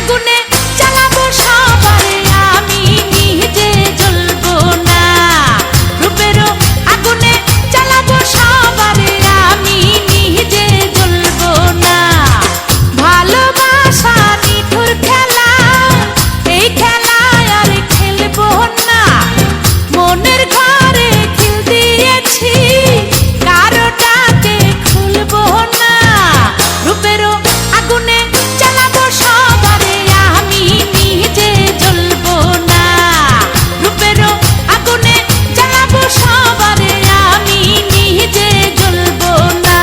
আগুনে জ্বালাবো সবারে, আমি নিজে জ্বলবো না। রূপেরও আগুনে জ্বালাবো সবারে, আমি নিজে জ্বলবো না। ভালোবাসা নিঠুর খেলা, এই খেলায় আর খেলবো না। মনের ঘরে খিল দিয়েছি, কারোটাকে খুলবো না। রূপেরও আগুনে জ্বালাবো সবারে, আমি নিজে জ্বলবো না। রূপেরও আগুনে জ্বালাবো সবারে, আমি নিজে জ্বলবো না।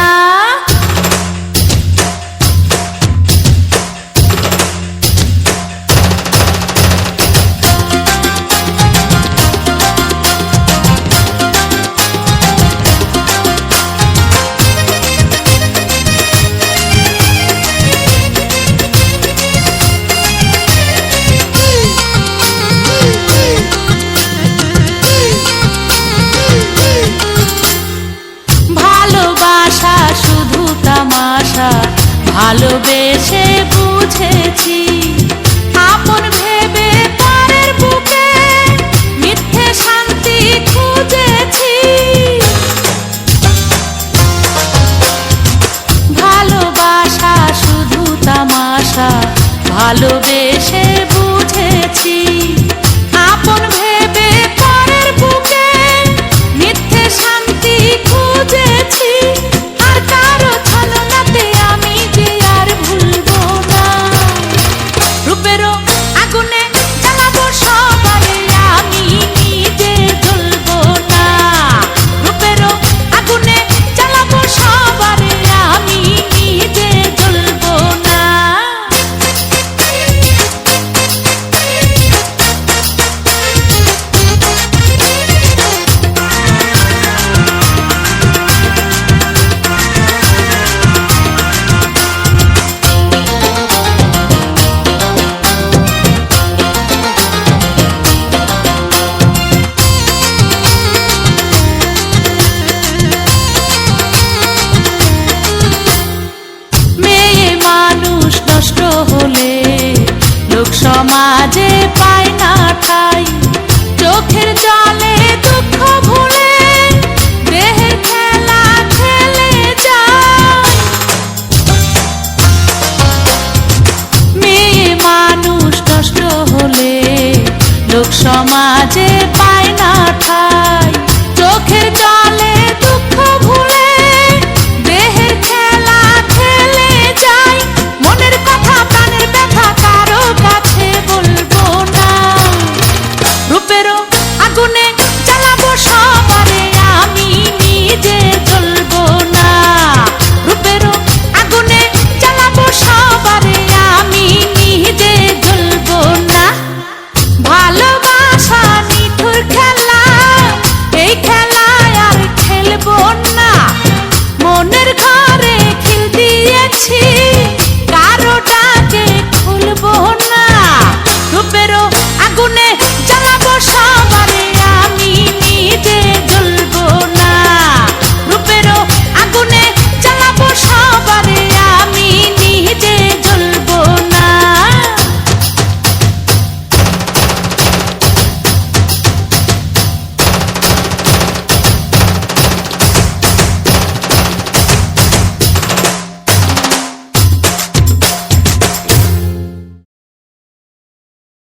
ভালোবাসা শুধু তামাশা, ভালোবেসে বুঝেছি। আপন ভেবে পরের বুকে মিথ্যে শান্তি খুঁজেছি। ভালোবাসা শুধু তামাশা, ভালোবেসে বুঝেছি। আপন ভেবে পরের বুকে মিথ্যে শান্তি খুঁজেছি। আর কারো ছলনাতে আমি যে আর ভুলবো না। রূপেরও আগুনে জ্বালাবো সবারে, আমি নিজে জ্বলবো না। রূপেরও আগুনে জ্বালাবো সবারে, আমি নিজে জ্বলবো না। মেয়ে মানুষ নষ্ট হলে লোক সমাজে পায় না ঠাঁই।